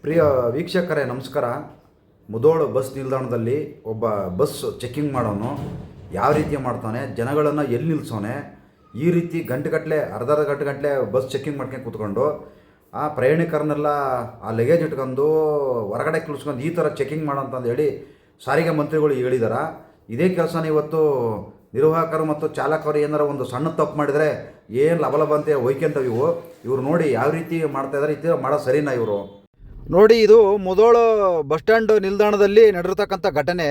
ಪ್ರಿಯ ವೀಕ್ಷಕರೇ ನಮಸ್ಕಾರ. ಮುಧೋಳ ಬಸ್ ನಿಲ್ದಾಣದಲ್ಲಿ ಒಬ್ಬ ಬಸ್ ಚೆಕ್ಕಿಂಗ್ ಮಾಡೋನು ಯಾವ ರೀತಿ ಮಾಡ್ತಾನೆ, ಜನಗಳನ್ನು ಎಲ್ಲಿ ನಿಲ್ಲಿಸೋನೆ, ಈ ರೀತಿ ಗಂಟೆಗಟ್ಟಲೆ ಅರ್ಧ ಗಂಟೆ ಬಸ್ ಚೆಕ್ಕಿಂಗ್ ಮಾಡ್ಕೊಂಡು ಕೂತ್ಕೊಂಡು ಆ ಪ್ರಯಾಣಿಕರನ್ನೆಲ್ಲ ಆ ಲಗೇಜ್ ಇಟ್ಕೊಂಡು ಹೊರಗಡೆ ಕಿಳಿಸ್ಕೊಂಡು ಈ ಥರ ಚೆಕ್ಕಿಂಗ್ ಮಾಡೋ ಅಂತಂದು ಹೇಳಿ ಸಾರಿಗೆ ಮಂತ್ರಿಗಳು ಹೇಳಿದಾರ. ಇದೇ ಕೆಲಸನ ಇವತ್ತು ನಿರ್ವಾಹಕರು ಮತ್ತು ಚಾಲಕರು ಏನಾರ ಒಂದು ಸಣ್ಣ ತಪ್ಪು ಮಾಡಿದರೆ ಏನು ಲಬಲಬ ಅಂತ ಒಯ್ಕೊಂತವೆ ಇವ್ರು ನೋಡಿ ಯಾವ ರೀತಿ ಮಾಡ್ತಾಯಿದ್ದಾರೆ. ಈ ಥರ ಮಾಡೋ ಸರಿನಾ ಇವರು? ನೋಡಿ, ಇದು ಮುಧೋಳ ಬಸ್ ಸ್ಟ್ಯಾಂಡ್ ನಿಲ್ದಾಣದಲ್ಲಿ ನಡೆದಿರ್ತಕ್ಕಂಥ ಘಟನೆ.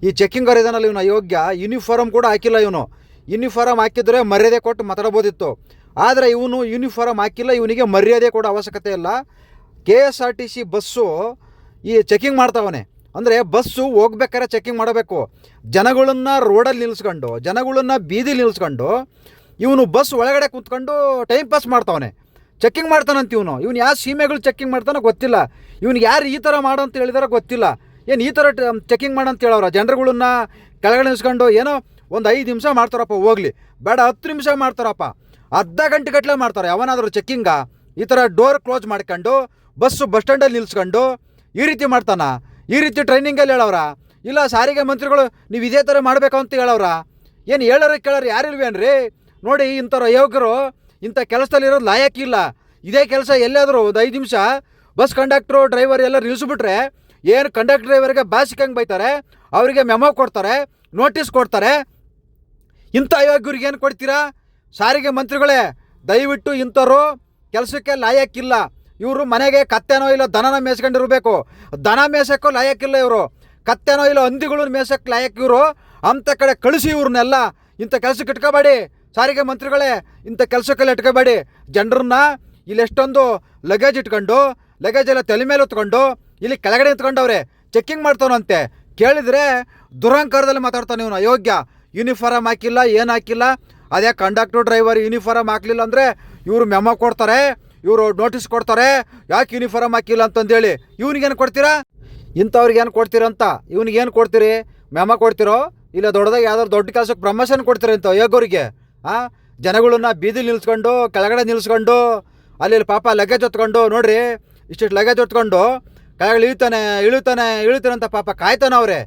ಈ ಚೆಕ್ಕಿಂಗ್ ಇದಾನಲ್ಲ ಇವನು ಅಯೋಗ್ಯ, ಯೂನಿಫಾರ್ಮ್ ಕೂಡ ಹಾಕಿಲ್ಲ. ಇವನು ಯೂನಿಫಾರ್ಮ್ ಹಾಕಿದರೆ ಮರ್ಯಾದೆ ಕೊಟ್ಟು ಮಾತಾಡ್ಬೋದಿತ್ತು. ಆದರೆ ಇವನು ಯೂನಿಫಾರ್ಮ್ ಹಾಕಿಲ್ಲ, ಇವನಿಗೆ ಮರ್ಯಾದೆ ಕೊಡೋ ಅವಶ್ಯಕತೆ ಇಲ್ಲ. KSRTC ಬಸ್ಸು ಈ ಚೆಕ್ಕಿಂಗ್ ಮಾಡ್ತಾವನೆ ಅಂದರೆ ಬಸ್ಸು ಹೋಗ್ಬೇಕಾದ್ರೆ ಚೆಕ್ಕಿಂಗ್ ಮಾಡಬೇಕು. ಜನಗಳನ್ನು ರೋಡಲ್ಲಿ ನಿಲ್ಲಿಸ್ಕೊಂಡು, ಜನಗಳನ್ನು ಬೀದಿಲಿ ನಿಲ್ಲಿಸ್ಕೊಂಡು ಇವನು ಬಸ್ ಒಳಗಡೆ ಕೂತ್ಕೊಂಡು ಟೈಮ್ ಪಾಸ್ ಮಾಡ್ತಾವನೆ, ಚೆಕ್ಕಿಂಗ್ ಮಾಡ್ತಾನಂತ. ಇವನು ಯಾವ ಸೀಮೆಗಳು ಚೆಕ್ಕಿಂಗ್ ಮಾಡ್ತಾನೋ ಗೊತ್ತಿಲ್ಲ. ಇವ್ನಿಗೆ ಯಾರು ಈ ಥರ ಮಾಡೋ ಅಂತ ಹೇಳಿದಾರೋ ಗೊತ್ತಿಲ್ಲ. ಏನು ಈ ಥರ ಚೆಕ್ಕಿಂಗ್ ಮಾಡಂತ ಹೇಳೋರ ಜನರುಗಳನ್ನ ಕೆಳಗಡೆ ನಿಲ್ಸ್ಕೊಂಡು ಏನೋ ಒಂದು 5 ನಿಮಿಷ ಮಾಡ್ತಾರಪ್ಪ, ಹೋಗಲಿ ಬೇಡ 10 ನಿಮಿಷ ಮಾಡ್ತಾರಪ್ಪ, ಅರ್ಧ ಗಂಟೆ ಮಾಡ್ತಾರೆ. ಅವನಾದರೂ ಚೆಕ್ಕಿಂಗ ಈ ಥರ ಡೋರ್ ಕ್ಲೋಸ್ ಮಾಡ್ಕೊಂಡು ಬಸ್ಸು ಬಸ್ ಸ್ಟ್ಯಾಂಡಲ್ಲಿ ನಿಲ್ಸ್ಕೊಂಡು ಈ ರೀತಿ ಮಾಡ್ತಾನ? ಈ ರೀತಿ ಟ್ರೈನಿಂಗಲ್ಲಿ ಹೇಳೋರ? ಇಲ್ಲ ಸಾರಿಗೆ ಮಂತ್ರಿಗಳು ನೀವು ಇದೇ ಥರ ಮಾಡಬೇಕು ಅಂತ ಹೇಳೋರ? ಏನು ಹೇಳೋರು ಕೇಳೋರು ಯಾರಿಲ್ವೇನ್ರಿ? ನೋಡಿ, ಇಂಥವ್ರು ಅಯೋಗ್ಯರು ಇಂಥ ಕೆಲಸದಲ್ಲಿರೋದು ಲಾಯಕ್ಕಿಲ್ಲ. ಇದೇ ಕೆಲಸ ಎಲ್ಲಾದರೂ ಒಂದು 5 ನಿಮಿಷ ಬಸ್ ಕಂಡಕ್ಟ್ರು ಡ್ರೈವರ್ ಎಲ್ಲ ನಿಲ್ಲಿಸ್ಬಿಟ್ರೆ ಏನು ಕಂಡಕ್ಟರ್ ಡ್ರೈವರ್ಗೆ ಬಾಸಿಕಂಗೆ ಬೈತಾರೆ, ಅವರಿಗೆ ಮೆಮೊ ಕೊಡ್ತಾರೆ, ನೋಟಿಸ್ ಕೊಡ್ತಾರೆ. ಇಂಥ ಅಯೋಗ್ಯರಿಗೆ ಏನು ಕೊಡ್ತೀರಾ? ಸಾರಿಗೆ ಮಂತ್ರಿಗಳೇ, ದಯವಿಟ್ಟು ಇಂಥವ್ರು ಕೆಲಸಕ್ಕೆ ಲಾಯಕ್ಕಿಲ್ಲ. ಇವರು ಮನೆಗೆ ಕತ್ತೆನೋ ಇಲ್ಲ ದನನ ಮೇಯ್ಸ್ಕೊಂಡಿರ್ಬೇಕು. ದನ ಮೇಯ್ಸೋಕ್ಕೂ ಲಾಯಕ್ಕಿಲ್ಲ ಇವರು, ಕತ್ತೆನೋ ಇಲ್ಲ ಹಂದಿಗಳು ಮೇಯ್ಸೋಕ್ಕೆ ಲಾಯಕ್ ಇವರು. ಅಂಥ ಕಡೆ ಕಳಿಸಿ ಇವ್ರನ್ನೆಲ್ಲ. ಇಂಥ ಕೆಲಸಕ್ಕೆ ಇಟ್ಕೋಬೇಡಿ ಸಾರಿಗೆ ಮಂತ್ರಿಗಳೇ, ಇಂಥ ಕೆಲಸಕ್ಕೆಲ್ಲ ಇಟ್ಕೋಬೇಡಿ. ಜನರನ್ನ ಇಲ್ಲಿ ಎಷ್ಟೊಂದು ಲಗೇಜ್ ಇಟ್ಕೊಂಡು, ಲಗೇಜ್ ಎಲ್ಲ ತಲೆ ಮೇಲೆ ಹೊತ್ಕೊಂಡು ಇಲ್ಲಿ ಕೆಳಗಡೆ ನಿಂತ್ಕೊಂಡವ್ರೆ ಚೆಕ್ಕಿಂಗ್ ಮಾಡ್ತಾನಂತೆ. ಕೇಳಿದರೆ ದುರಹಂಕಾರದಲ್ಲಿ ಮಾತಾಡ್ತಾನೆ ಇವನು ಅಯೋಗ್ಯ. ಯೂನಿಫಾರ್ಮ್ ಹಾಕಿಲ್ಲ, ಏನು ಹಾಕಿಲ್ಲ. ಅದೇ ಕಂಡಕ್ಟರ್ ಡ್ರೈವರ್ ಯೂನಿಫಾರ್ಮ್ ಹಾಕಲಿಲ್ಲ ಅಂದರೆ ಇವರು ಮೆಮೊ ಕೊಡ್ತಾರೆ, ಇವರು ನೋಟಿಸ್ ಕೊಡ್ತಾರೆ, ಯಾಕೆ ಯೂನಿಫಾರ್ಮ್ ಹಾಕಿಲ್ಲ ಅಂತಂದೇಳಿ. ಇವ್ನಿಗೇನು ಕೊಡ್ತೀರಾ? ಇಂಥವ್ರಿಗೇನು ಕೊಡ್ತೀರಂತ? ಇವ್ನಿಗೇನು ಕೊಡ್ತೀರಿ? ಮೆಮೊ ಕೊಡ್ತಿರೋ ಇಲ್ಲ ದೊಡ್ಡದಾಗಿ ಯಾವ್ದಾದ್ರು ದೊಡ್ಡ ಕೆಲಸಕ್ಕೆ ಪ್ರಮೋಷನ್ ಕೊಡ್ತೀರ ಇಂಥ ಅಯೋಗ್ಯರಿಗೆ? ಜನಗಳನ್ನ ಬೀದಿಲಿ ನಿಲ್ಸ್ಕೊಂಡು ಕೆಳಗಡೆ ನಿಲ್ಸ್ಕೊಂಡು ಅಲ್ಲಿ ಪಾಪ ಲಗೇಜ್ ಹೊತ್ಕೊಂಡು ನೋಡ್ರಿ, ಇಷ್ಟಿಷ್ಟು ಲಗೇಜ್ ಹೊತ್ಕೊಂಡು ಕೆಳಗಡೆ ಇಳಿತಾನೆ ಅಂತ ಪಾಪ ಕಾಯ್ತಾನವ್ರೆ.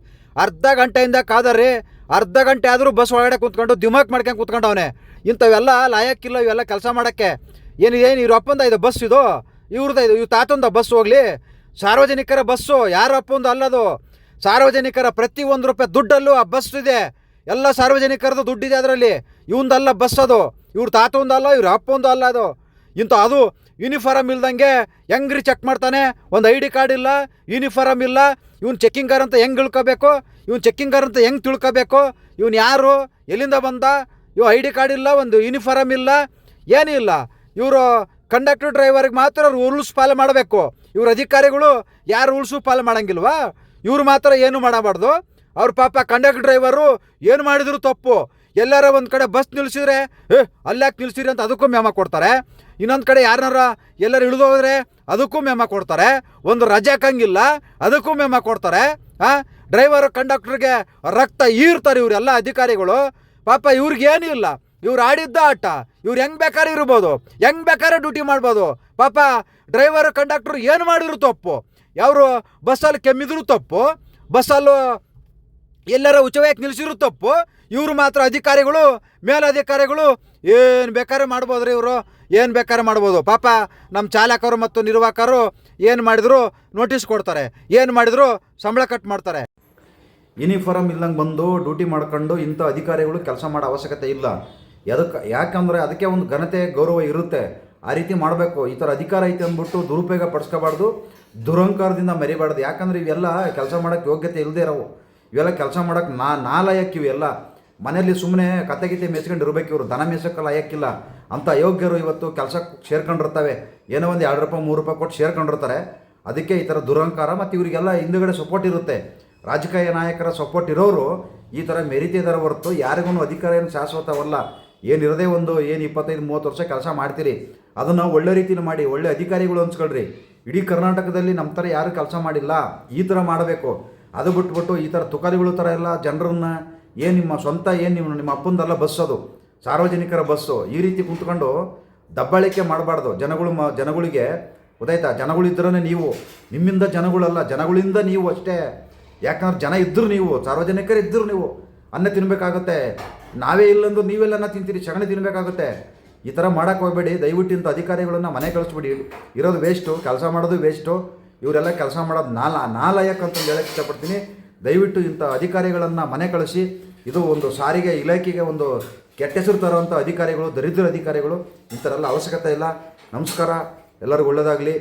ಅರ್ಧ ಗಂಟೆಯಿಂದ ಕಾದರ್ರಿ, ಅರ್ಧ ಗಂಟೆ ಆದರೂ ಬಸ್ ಒಳಗಡೆ ಕೂತ್ಕೊಂಡು ದಿಮಾಕ್ ಮಾಡ್ಕೊಂಡು ಕೂತ್ಕೊಂಡವನೆ. ಇಂಥವೆಲ್ಲ ಲಾಯಕ್ಕಿಲ್ಲ ಇವೆಲ್ಲ ಕೆಲಸ ಮಾಡೋಕ್ಕೆ. ಏನಿದೇನು ಇವ್ರ ಅಪ್ಪಂದ ಇದು ಬಸ್? ಇದು ಇವ್ರದ್ದು, ಇದು ಇವ್ ತಾತಂದ ಬಸ್. ಹೋಗಲಿ, ಸಾರ್ವಜನಿಕರ ಬಸ್ಸು, ಯಾರ ಅಪ್ಪಂದು ಅಲ್ಲದು. ಸಾರ್ವಜನಿಕರ ಪ್ರತಿ ₹1 ದುಡ್ಡಲ್ಲೂ ಆ ಬಸ್ ಇದೆ. ಎಲ್ಲ ಸಾರ್ವಜನಿಕರದ್ದು ದುಡ್ಡಿದೆ ಅದರಲ್ಲಿ. ಇವಂದಲ್ಲ ಬಸ್ ಅದು, ಇವ್ರ ತಾತಂದಲ್ಲ, ಇವ್ರ ಅಪ್ಪಂದು ಅಲ್ಲ ಅದು. ಅದು ಯೂನಿಫಾರ್ಮ್ ಇಲ್ದಂಗೆ ಹೆಂಗ್ರಿ ಚೆಕ್ ಮಾಡ್ತಾನೆ? ಒಂದು ID ಕಾರ್ಡ್ ಇಲ್ಲ, ಯೂನಿಫಾರ್ಮ್ ಇಲ್ಲ. ಇವ್ನು ಚೆಕ್ಕಿಂಗರ್ ಅಂತ ಹೆಂಗೆ ತಿಳ್ಕೋಬೇಕು? ಇವ್ನು ಚೆಕ್ಕಿಂಗರ್ ಅಂತ ಹೆಂಗೆ ತಿಳ್ಕೋಬೇಕು? ಇವ್ನು ಯಾರು, ಎಲ್ಲಿಂದ ಬಂದ? ಇವು ID ಕಾರ್ಡ್ ಇಲ್ಲ, ಒಂದು ಯೂನಿಫಾರ್ಮ್ ಇಲ್ಲ, ಏನೂ ಇಲ್ಲ. ಇವರು ಕಂಡಕ್ಟರ್ ಡ್ರೈವರ್ಗೆ ಮಾತ್ರ ರೂಲ್ಸ್ ಫಾಲೋ ಮಾಡಬೇಕು. ಇವ್ರ ಅಧಿಕಾರಿಗಳು ಯಾರು ರೂಲ್ಸು ಫಾಲೋ ಮಾಡೋಂಗಿಲ್ವಾ? ಇವ್ರು ಮಾತ್ರ ಏನು ಮಾಡಬಾರ್ದು. ಅವ್ರ ಪಾಪ ಕಂಡಕ್ಟರ್ ಡ್ರೈವರು ಏನು ಮಾಡಿದ್ರು ತಪ್ಪು. ಎಲ್ಲಾರ ಒಂದು ಕಡೆ ಬಸ್ ನಿಲ್ಲಿಸಿದ್ರೆ ಅಲ್ಲಾಕೆ ನಿಲ್ಸಿರಿ ಅಂತ ಅದಕ್ಕೂ ಮೆಮೊ ಕೊಡ್ತಾರೆ. ಇನ್ನೊಂದು ಕಡೆ ಯಾರನ್ನಾರ ಎಲ್ಲರೂ ಇಳಿದೋದ್ರೆ ಅದಕ್ಕೂ ಮೆಮೊ ಕೊಡ್ತಾರೆ. ಒಂದು ರಜೆ ಹಾಕಂಗಿಲ್ಲ ಅದಕ್ಕೂ ಮೆಮೊ ಕೊಡ್ತಾರೆ. ಡ್ರೈವರು ಕಂಡಕ್ಟರ್ಗೆ ರಕ್ತ ಈರ್ತಾರೆ ಇವರೆಲ್ಲ ಅಧಿಕಾರಿಗಳು. ಪಾಪ ಇವ್ರಿಗೇನೂ ಇಲ್ಲ, ಇವ್ರು ಆಡಿದ್ದ ಆಟ. ಇವ್ರು ಹೆಂಗೆ ಬೇಕಾದ್ರೆ ಇರ್ಬೋದು, ಹೆಂಗೆ ಬೇಕಾದ್ರೆ ಡ್ಯೂಟಿ ಮಾಡ್ಬೋದು. ಪಾಪ ಡ್ರೈವರು ಕಂಡಕ್ಟ್ರು ಏನು ಮಾಡಿದ್ರು ತಪ್ಪು. ಯಾರು ಬಸ್ಸಲ್ಲಿ ಕೆಮ್ಮಿದ್ರು ತಪ್ಪು, ಬಸ್ಸಲ್ಲೂ ಎಲ್ಲರ ಉಚ್ಚವಾಗಿ ನಿಲ್ಲಿಸಿದ್ರು ತಪ್ಪು. ಇವರು ಮಾತ್ರ ಅಧಿಕಾರಿಗಳು, ಮೇಲಧಿಕಾರಿಗಳು ಏನು ಬೇಕಾದ್ರೆ ಮಾಡ್ಬೋದ್ರಿ. ಇವರು ಏನು ಬೇಕಾದ್ರೆ ಮಾಡ್ಬೋದು. ಪಾಪ ನಮ್ಮ ಚಾಲಕರು ಮತ್ತು ನಿರ್ವಾಹಕರು ಏನು ಮಾಡಿದ್ರು ನೋಟಿಸ್ ಕೊಡ್ತಾರೆ, ಏನು ಮಾಡಿದ್ರು ಸಂಬಳ ಕಟ್ ಮಾಡ್ತಾರೆ. ಯೂನಿಫಾರ್ಮ್ ಇಲ್ಲಂಗೆ ಬಂದು ಡ್ಯೂಟಿ ಮಾಡ್ಕೊಂಡು ಇಂಥ ಅಧಿಕಾರಿಗಳು ಕೆಲಸ ಮಾಡೋ ಅವಶ್ಯಕತೆ ಇಲ್ಲ. ಯಾಕಂದರೆ ಅದಕ್ಕೆ ಒಂದು ಘನತೆ ಗೌರವ ಇರುತ್ತೆ. ಆ ರೀತಿ ಮಾಡಬೇಕು. ಈ ಥರ ಅಧಿಕಾರ ಐತೆ ಅಂದ್ಬಿಟ್ಟು ದುರುಪಯೋಗ ಪಡಿಸ್ಕೋಬಾರ್ದು, ದುರಹಂಕಾರದಿಂದ ಮೆರಿಬಾರ್ದು. ಯಾಕಂದರೆ ಇವೆಲ್ಲ ಕೆಲಸ ಮಾಡೋಕ್ಕೆ ಯೋಗ್ಯತೆ ಇಲ್ಲದೆ ಇರೋವು. ಇವೆಲ್ಲ ಕೆಲಸ ಮಾಡೋಕ್ಕೆ ಲಾಯಕ್ ಇವೆಲ್ಲ. ಮನೆಯಲ್ಲಿ ಸುಮ್ಮನೆ ಕತೆಗೀತೆ ಮೇಯ್ಸ್ಕೊಂಡು ಇರಬೇಕು. ಇವರು ದನ ಮೇಯ್ಸೋಕ್ಕೆ ಲಾಯಕ್ಕಿಲ್ಲ. ಅಂಥ ಅಯೋಗ್ಯರು ಇವತ್ತು ಕೆಲಸಕ್ಕೆ ಸೇರ್ಕೊಂಡಿರ್ತವೆ. ಏನೋ ಒಂದು ₹2 ₹3 ಕೊಟ್ಟು ಸೇರ್ಕೊಂಡಿರ್ತಾರೆ. ಅದಕ್ಕೆ ಈ ಥರ ದುರಹಂಕಾರ. ಮತ್ತು ಇವರಿಗೆಲ್ಲ ಹಿಂದುಗಡೆ ಸಪೋರ್ಟ್ ಇರುತ್ತೆ. ರಾಜಕೀಯ ನಾಯಕರ ಸಪೋರ್ಟ್ ಇರೋರು ಈ ಥರ ಮೆರಿತಿದ್ದಾರೆ ಹೊರತು ಯಾರಿಗೂ ಅಧಿಕಾರ ಏನು ಶಾಶ್ವತವಲ್ಲ. ಏನಿರದೇ ಒಂದು 25-30 ವರ್ಷ ಕೆಲಸ ಮಾಡ್ತೀರಿ, ಅದನ್ನು ಒಳ್ಳೆ ರೀತಿಯಲ್ಲಿ ಮಾಡಿ, ಒಳ್ಳೆ ಅಧಿಕಾರಿಗಳು ಅನ್ಸ್ಕೊಳ್ರಿ. ಇಡೀ ಕರ್ನಾಟಕದಲ್ಲಿ ನಮ್ಮ ಥರ ಯಾರು ಕೆಲಸ ಮಾಡಿಲ್ಲ. ಈ ಥರ ಮಾಡಬೇಕು. ಅದು ಬಿಟ್ಬಿಟ್ಟು ಈ ಥರ ತುಕಾರಿಗಳು ಥರ ಎಲ್ಲ ಜನರನ್ನ ಏನು ನಿಮ್ಮ ಸ್ವಂತ ಏನು ನಿಮ್ಮ ಅಪ್ಪಂದಲ್ಲ ಬಸ್, ಅದು ಸಾರ್ವಜನಿಕರ ಬಸ್ಸು. ಈ ರೀತಿ ಕೂತ್ಕೊಂಡು ದಬ್ಬಾಳಿಕೆ ಮಾಡಬಾರ್ದು. ಜನಗಳಿಗೆ ಗೊತ್ತಾಯ್ತಾ? ಜನಗಳಿದ್ದರೆ ನೀವು, ನಿಮ್ಮಿಂದ ಜನಗಳಲ್ಲ, ಜನಗಳಿಂದ ನೀವು ಅಷ್ಟೇ. ಯಾಕಂದ್ರೆ ಜನ ಇದ್ದರು, ನೀವು ಸಾರ್ವಜನಿಕರು ಇದ್ದರು, ನೀವು ಅನ್ನ ತಿನ್ನಬೇಕಾಗುತ್ತೆ. ನಾವೇ ಇಲ್ಲಂದು ನೀವೆಲ್ಲ ಅನ್ನ ತಿಂತೀರಿ, ಸಗಣಿ ತಿನ್ನಬೇಕಾಗುತ್ತೆ. ಈ ಥರ ಮಾಡೋಕ್ಕೆ ಹೋಗಬೇಡಿ. ದಯವಿಟ್ಟು ಇಂಥ ಅಧಿಕಾರಿಗಳನ್ನು ಮನೆ ಕಳಿಸ್ಬಿಡಿ. ಇರೋದು ವೇಸ್ಟು, ಕೆಲಸ ಮಾಡೋದು ವೇಸ್ಟು. ಇವರೆಲ್ಲ ಕೆಲಸ ಮಾಡೋದು ನಾಲಾಯಕ್ ಅಂತಂದು ಹೇಳಕ್ಕೆ ಇಷ್ಟಪಡ್ತೀನಿ. ದಯವಿಟ್ಟು ಇಂಥ ಅಧಿಕಾರಿಗಳನ್ನು ಮನೆ ಕಳಿಸಿ. ಇದು ಒಂದು ಸಾರಿಗೆ ಇಲಾಖೆಗೆ ಒಂದು ಕೆಟ್ಟ ಹೆಸರು ತರುವಂಥ ಅಧಿಕಾರಿಗಳು, ದರಿದ್ರ ಅಧಿಕಾರಿಗಳು. ಇಂಥರೆಲ್ಲ ಅವಶ್ಯಕತೆ ಇಲ್ಲ. ನಮಸ್ಕಾರ, ಎಲ್ಲರಿಗೂ ಒಳ್ಳೆಯದಾಗಲಿ.